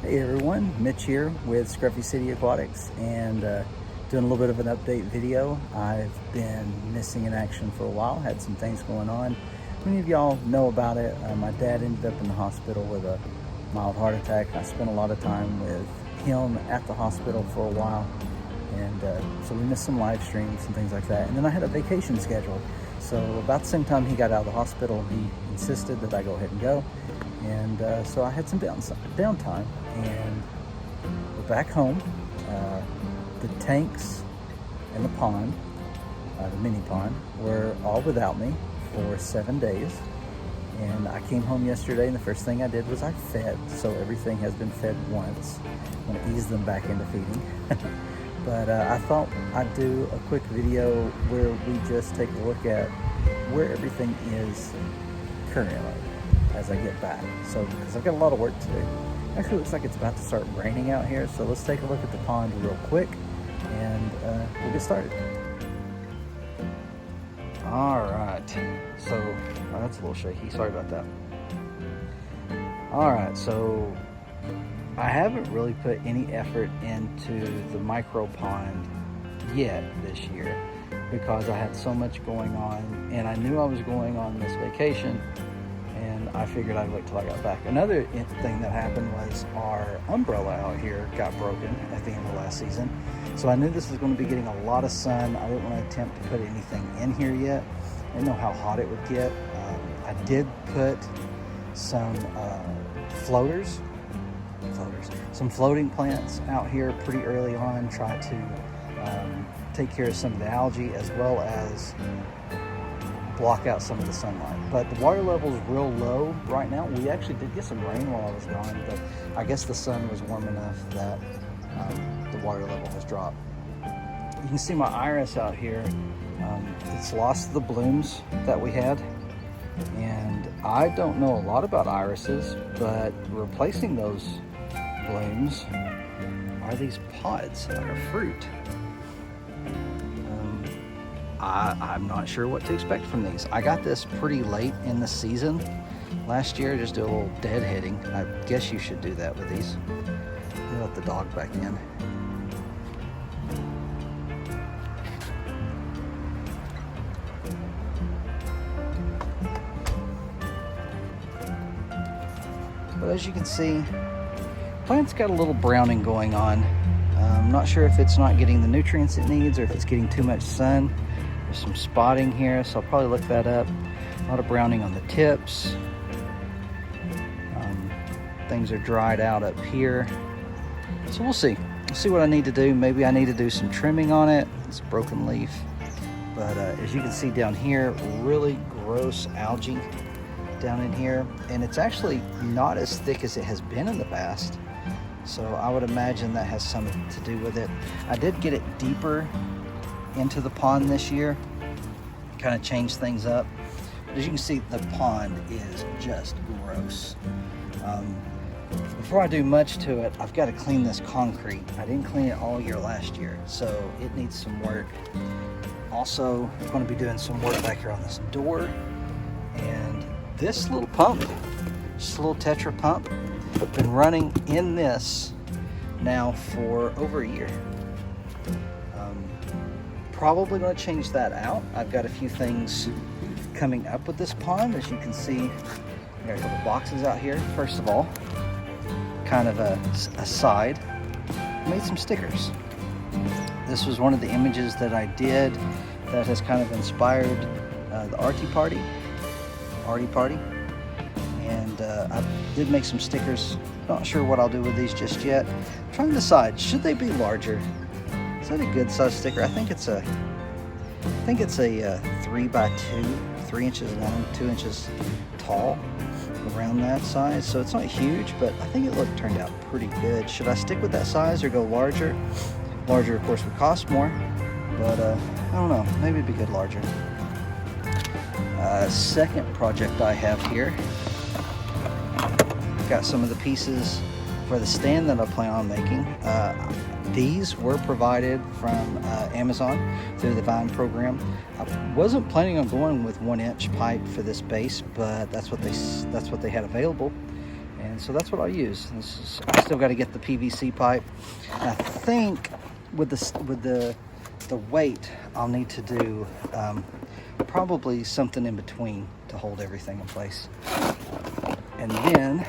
Hey everyone, Mitch here with Scruffy City Aquatics and doing a little bit of an update video. I've been missing in action for a while, had some things going on. Many of y'all know about it. My dad ended up in the hospital with a mild heart attack. I spent a lot of time with him at the hospital for a while, and so we missed some live streams and things like that. And then I had a vacation scheduled. So about the same time he got out of the hospital, he insisted that I go ahead and go. And so I had some downtime, and we're back home. The tanks and the pond, the mini pond, were all without me for 7 days. And I came home yesterday, and the first thing I did was I fed. So everything has been fed once. I'm gonna ease them back into feeding. But I thought I'd do a quick video where we just take a look at where everything is currently as I get back. So, because I've got a lot of work to do. Actually, looks like it's about to start raining out here. So let's take a look at the pond real quick, and we'll get started. All right, so that's a little shaky. Sorry about that. All right, so I haven't really put any effort into the micro pond yet this year because I had so much going on, and I knew I was going on this vacation, and I figured I'd wait till I got back. Another thing that happened was our umbrella out here got broken at the end of last season. So I knew this was going to be getting a lot of sun. I didn't want to attempt to put anything in here yet. I didn't know how hot it would get. I did put some some floating plants out here pretty early on, try to take care of some of the algae as well as block out some of the sunlight. But the water level is real low right now. We actually did get some rain while I was gone, but I guess the sun was warm enough that the water level has dropped. You can see my iris out here. It's lost the blooms that we had, and I don't know a lot about irises, but replacing those blooms are these pods that are fruit. I'm not sure what to expect from these. I got this pretty late in the season last year, just do a little deadheading. I guess you should do that with these. Let the dog back in. But as you can see, plant's got a little browning going on. I'm not sure if it's not getting the nutrients it needs or if it's getting too much sun. There's some spotting here, so I'll probably look that up. A lot of browning on the tips. Things are dried out up here. So we'll see. We'll see what I need to do. Maybe I need to do some trimming on it. It's a broken leaf. But as you can see down here, really gross algae down in here. And it's actually not as thick as it has been in the past. So I would imagine that has something to do with it. I did get it deeper into the pond this year, kind of changed things up. But as you can see, the pond is just gross. Before I do much to it, I've got to clean this concrete. I didn't clean it all year last year, so it needs some work. Also, I'm going to be doing some work back here on this door. And this little pump, just a little Tetra pump, I've been running in this now for over a year. Probably going to change that out. I've got a few things coming up with this pond. As you can see, I got a couple boxes out here. First of all, kind of a side, made some stickers. This was one of the images that I did that has kind of inspired the arty party. And I did make some stickers. Not sure what I'll do with these just yet. I'm trying to decide, should they be larger? Is that a good size sticker? I think it's a 3 by 2, 3 inches long, 2 inches tall, around that size. So it's not huge, but I think it turned out pretty good. Should I stick with that size or go larger? Larger, of course, would cost more, but I don't know. Maybe it'd be good larger. Second project I have here. Got some of the pieces for the stand that I plan on making. These were provided from Amazon through the Vine program. I wasn't planning on going with 1-inch pipe for this base, but that's what they had available. And so that's what I'll use. I still got to get the PVC pipe. And I think with the weight, I'll need to do probably something in between to hold everything in place. And then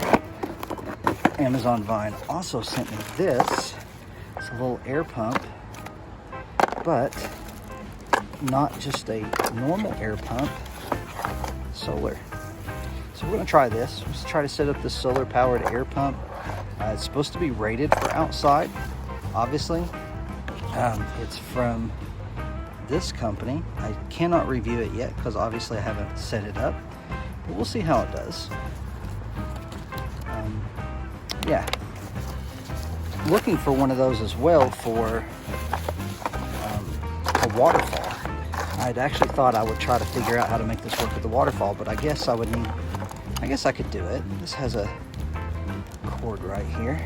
Amazon Vine also sent me this. It's a little air pump, but not just a normal air pump, solar. So we're gonna try this. Let's try to set up this solar powered air pump. It's supposed to be rated for outside, obviously. It's from this company. I cannot review it yet because obviously I haven't set it up, but we'll see how it does. Yeah, looking for one of those as well for a waterfall. I'd actually thought I would try to figure out how to make this work with the waterfall, but I guess I guess I could do it. This has a cord right here.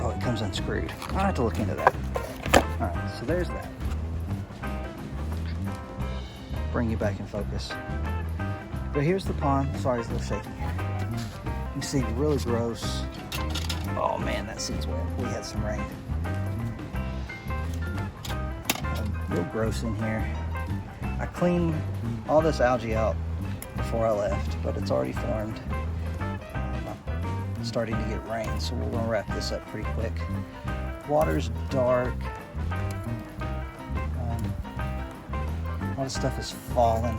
Oh, it comes unscrewed. I'll have to look into that. All right, so there's that. Bring you back in focus. But here's the pond. Sorry, it's a little shaky. You can see really gross. Oh man, that seems wet. We had some rain. Real gross in here. I cleaned all this algae out before I left, but it's already formed. It's starting to get rain, so we're gonna wrap this up pretty quick. Water's dark. A lot of stuff is falling.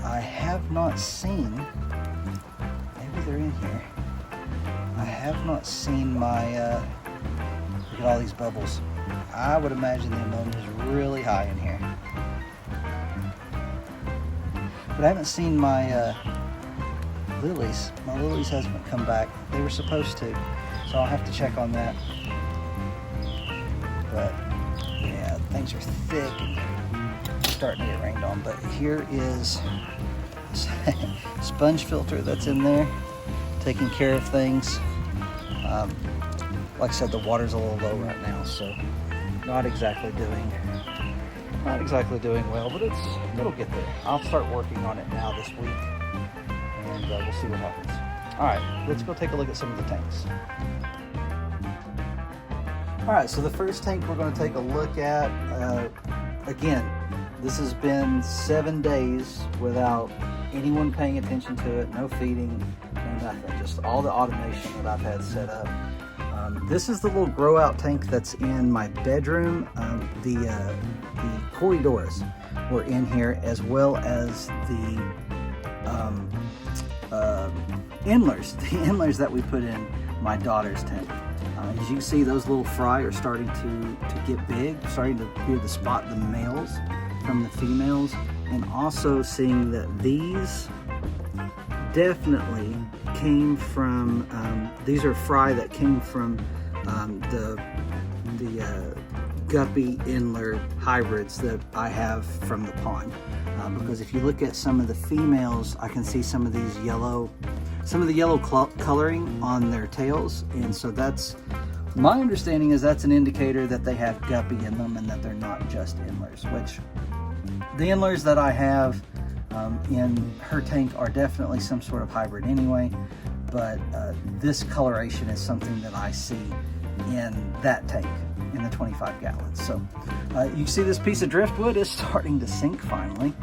I have not seen, maybe they're in here. I have not seen my, look at all these bubbles. I would imagine the ammonia is really high in here. But I haven't seen my lilies. My lilies hasn't come back. They were supposed to, so I'll have to check on that. But yeah, things are thick and starting to get rained on. But here is sponge filter that's in there, taking care of things. Like I said, the water's a little low right now, so not exactly doing well, but it'll get there. I'll start working on it now this week, and we'll see what happens. All right, let's go take a look at some of the tanks. All right, so the first tank we're going to take a look at, again, this has been 7 days without anyone paying attention to it, no feeding, no nothing, just all the automation that I've had set up. This is the little Growout tank that's in my bedroom. The corridors were in here, as well as the inlers that we put in my daughter's tank. As you can see, those little fry are starting to get big, starting to be able to spot the males from the females, and also seeing that these definitely came from, these are fry that came from the guppy inler hybrids that I have from the pond. Because if you look at some of the females, I can see some of these yellow, coloring on their tails, and so that's, my understanding is that's an indicator that they have guppy in them and that they're not just inlers, which the inlers that I have in her tank are definitely some sort of hybrid anyway, but this coloration is something that I see in that tank, in the 25 gallons. So you can see this piece of driftwood is starting to sink finally.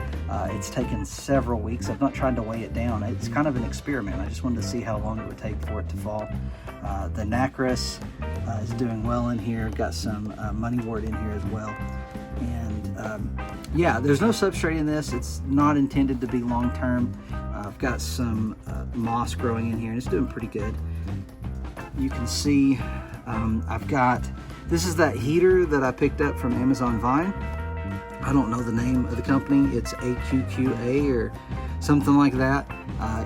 It's taken several weeks. I've not tried to weigh it down. It's kind of an experiment. I just wanted to see how long it would take for it to fall. The nacris is doing well in here. Got some moneywort in here as well. And yeah, there's no substrate in this. It's not intended to be long-term. I've got some moss growing in here, and it's doing pretty good. You can see I've got, this is that heater that I picked up from Amazon Vine. I don't know the name of the company. It's AQQA or something like that.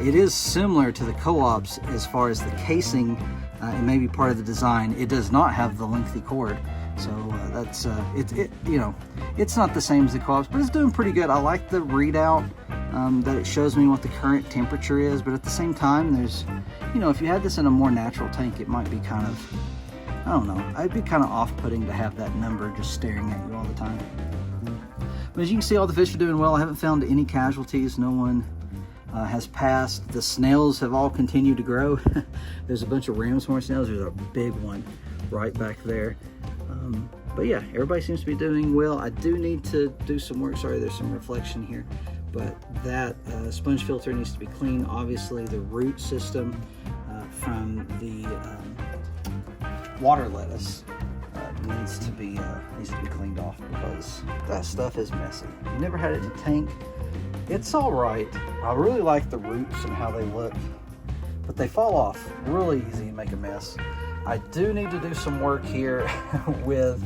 It is similar to the co-ops as far as the casing and maybe part of the design. It does not have the lengthy cord. So that's, you know, it's not the same as the co-ops, but it's doing pretty good. I like the readout that it shows me what the current temperature is, but at the same time, there's, you know, if you had this in a more natural tank, it might be kind of, I don't know, it'd be kind of off-putting to have that number just staring at you all the time. But as you can see, all the fish are doing well. I haven't found any casualties. No one has passed. The snails have all continued to grow. There's a bunch of ram's horn snails. There's a big one right back there. But yeah, everybody seems to be doing well. I do need to do some work. Sorry, there's some reflection here. But that sponge filter needs to be cleaned. Obviously, the root system from the water lettuce needs to be cleaned off, because that stuff is messy. You never had it in a tank. It's all right. I really like the roots and how they look, but they fall off really easy and make a mess. I do need to do some work here with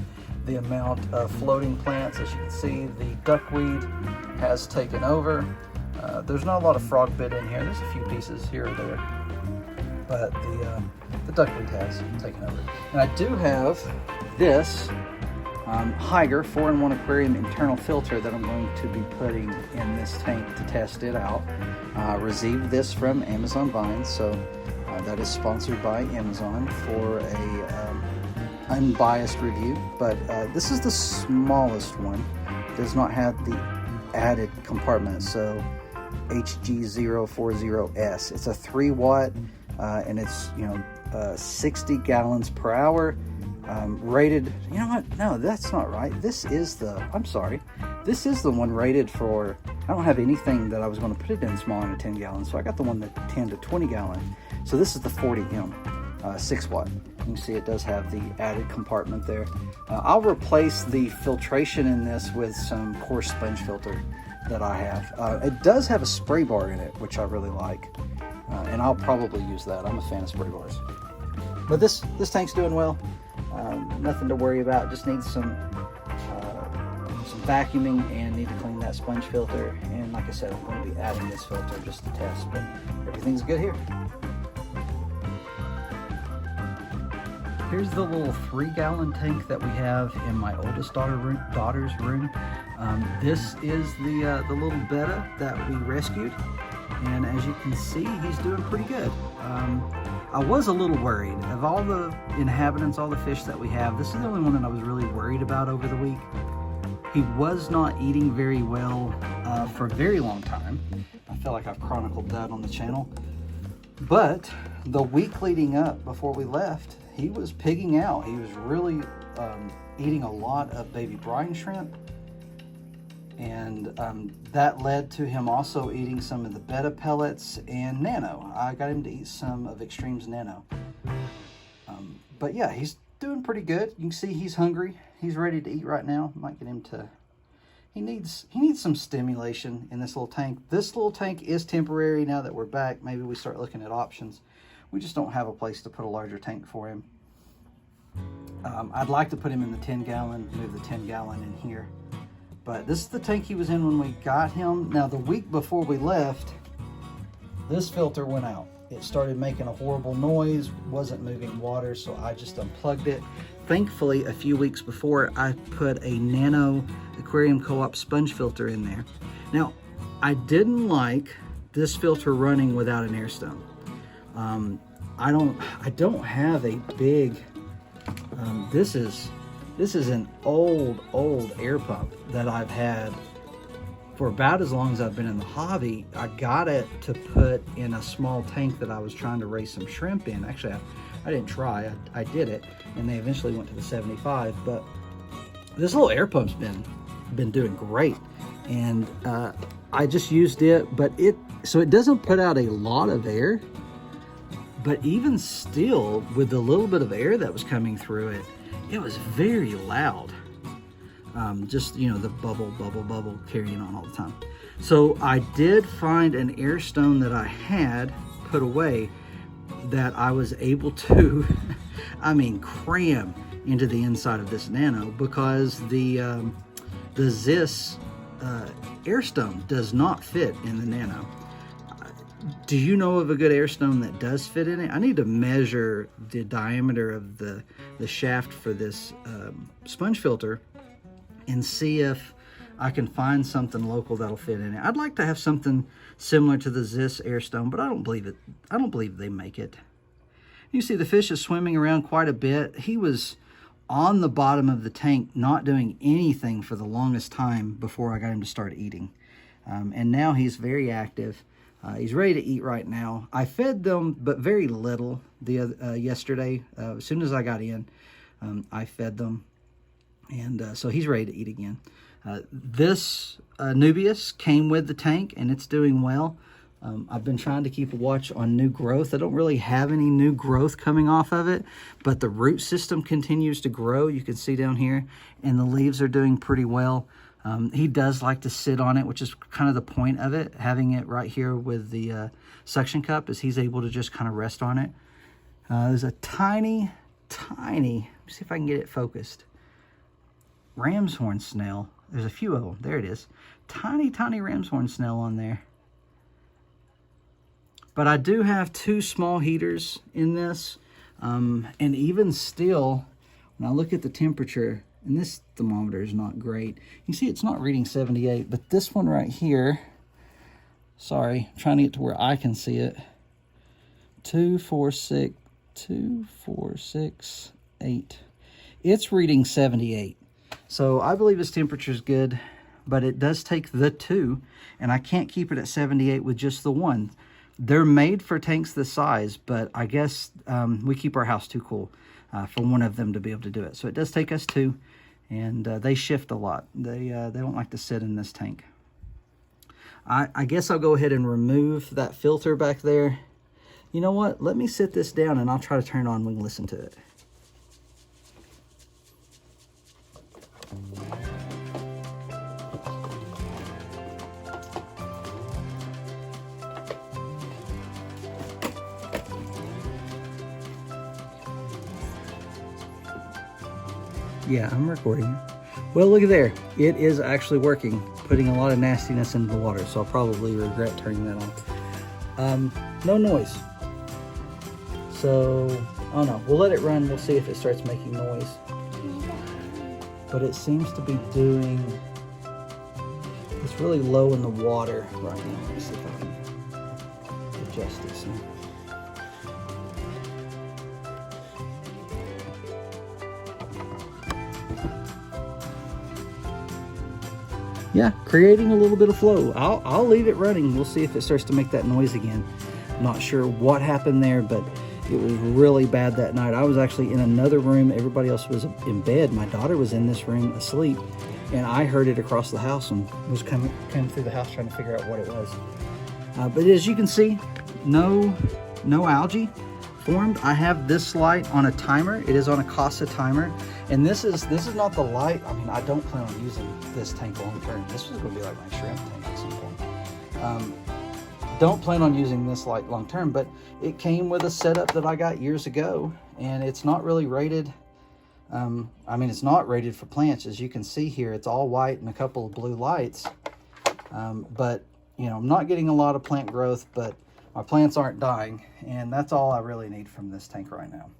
the amount of floating plants. As you can see, the duckweed has taken over. There's not a lot of frog bit in here. There's a few pieces here or there, but the duckweed has taken over. And I do have this hygger 4-in-1 aquarium internal filter that I'm going to be putting in this tank to test it out. I received this from Amazon Vine, so that is sponsored by Amazon for a unbiased review. But this is the smallest one. It does not have the added compartment, so HG040S. It's a 3-watt and it's 60 gallons per hour. Rated, you know what? No, that's not right. This is the, I'm sorry. This is the one rated for, I don't have anything that I was going to put it in smaller than 10 gallons. So I got the one that 10 to 20 gallon. So this is the 40M, 6-watt. You can see it does have the added compartment there. I'll replace the filtration in this with some coarse sponge filter that I have. It does have a spray bar in it, which I really like. And I'll probably use that. I'm a fan of spray bars. But this tank's doing well. Nothing to worry about. Just needs some vacuuming and need to clean that sponge filter. And like I said, I'm going to be adding this filter just to test, but everything's good here. Here's the little 3-gallon tank that we have in my oldest daughter's room. This is the little Betta that we rescued, and as you can see, he's doing pretty good. I was a little worried. Of all the inhabitants, all the fish that we have, this is the only one that I was really worried about over the week. He was not eating very well for a very long time. I feel like I've chronicled that on the channel. But the week leading up before we left, he was pigging out. He was really eating a lot of baby brine shrimp. And that led to him also eating some of the Betta pellets and Nano. I got him to eat some of Extreme's Nano. But yeah, he's doing pretty good. You can see he's hungry. He's ready to eat right now. Might get him to... He needs some stimulation in this little tank. This little tank is temporary. Now that we're back, maybe we start looking at options. We just don't have a place to put a larger tank for him. I'd like to put him in the 10-gallon, move the 10-gallon in here. But this is the tank he was in when we got him. Now, the week before we left, this filter went out. It started making a horrible noise, wasn't moving water, so I just unplugged it. Thankfully, a few weeks before, I put a Nano Aquarium Co-op sponge filter in there. Now, I didn't like this filter running without an air stone. I don't have a big, this is an old air pump that I've had for about as long as I've been in the hobby. I got it to put in a small tank that I was trying to raise some shrimp in. Actually, I didn't try, I did it, and they eventually went to the 75, but this little air pump's been doing great. And I just used it, but so it doesn't put out a lot of air, but even still, with the little bit of air that was coming through it, it was very loud. Just, you know, the bubble carrying on all the time. So I did find an air stone that I had put away that I was able to, I mean, cram into the inside of this Nano, because the Zis air stone does not fit in the Nano. Do you know of a good air stone that does fit in it? I need to measure the diameter of the shaft for this sponge filter and see if I can find something local that'll fit in it. I'd like to have something similar to the Zis air stone, but I don't believe it. I don't believe they make it. You see the fish is swimming around quite a bit. He was on the bottom of the tank, not doing anything for the longest time before I got him to start eating. And now he's very active. He's ready to eat right now. I fed them, but very little yesterday. As soon as I got in, I fed them. And so he's ready to eat again. This Nubius came with the tank, and it's doing well. I've been trying to keep a watch on new growth. I don't really have any new growth coming off of it, but the root system continues to grow. You can see down here, and the leaves are doing pretty well. He does like to sit on it, which is kind of the point of it. Having it right here with the suction cup is he's able to just kind of rest on it. There's a tiny, let me see if I can get it focused. Ram's horn snail. There's a few of them. There it is. Tiny, tiny ram's horn snail on there. But I do have 2 small heaters in this. And even still, when I look at the temperature, and this thermometer is not great. You can see it's not reading 78, but this one right here, sorry, I'm trying to get to where I can see it. 246.8. It's reading 78. So I believe this temperature is good, but it does take the 2, and I can't keep it at 78 with just the 1. They're made for tanks this size, but I guess we keep our house too cool for one of them to be able to do it. So it does take us 2, and they shift a lot. They don't like to sit in this tank. I guess I'll go ahead and remove that filter back there. You know what? Let me sit this down, and I'll try to turn it on and we can listen to it. Yeah, I'm recording. Well, look at there. It is actually working, putting a lot of nastiness into the water, so I'll probably regret turning that on. No noise. So, I don't know. We'll let it run. We'll see if it starts making noise. But it seems to be doing... It's really low in the water right now. Let me see if I can adjust it some. Yeah, creating a little bit of flow. I'll leave it running. We'll see if it starts to make that noise again. I'm not sure what happened there, but it was really bad that night. I was actually in another room. Everybody else was in bed. My daughter was in this room asleep, and I heard it across the house and was coming through the house trying to figure out what it was. But as you can see, no algae formed. I have this light on a timer. It is on a Casa timer, and this is not the light. I mean, I don't plan on using this tank long term. This was going to be like my shrimp tank at some point. Don't plan on using this light long term, but it came with a setup that I got years ago, and it's not really rated. I mean, it's not rated for plants. As you can see here, it's all white and a couple of blue lights. But you know, I'm not getting a lot of plant growth, but my plants aren't dying, and that's all I really need from this tank right now.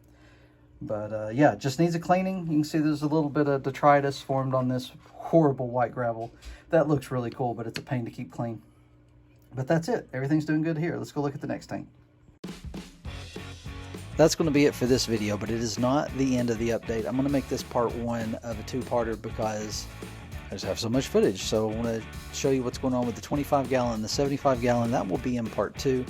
But yeah, it just needs a cleaning. You can see there's a little bit of detritus formed on this horrible white gravel. That looks really cool, but it's a pain to keep clean. But that's it. Everything's doing good here. Let's go look at the next tank. That's going to be it for this video, but it is not the end of the update. I'm going to make this part 1 of a 2-parter because I just have so much footage. So I want to show you what's going on with the 25-gallon, the 75-gallon. That will be in part 2.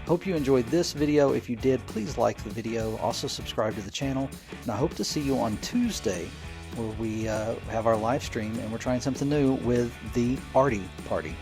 Hope you enjoyed this video. If you did, please like the video. Also subscribe to the channel. And I hope to see you on Tuesday where we have our live stream and we're trying something new with the Arty Party.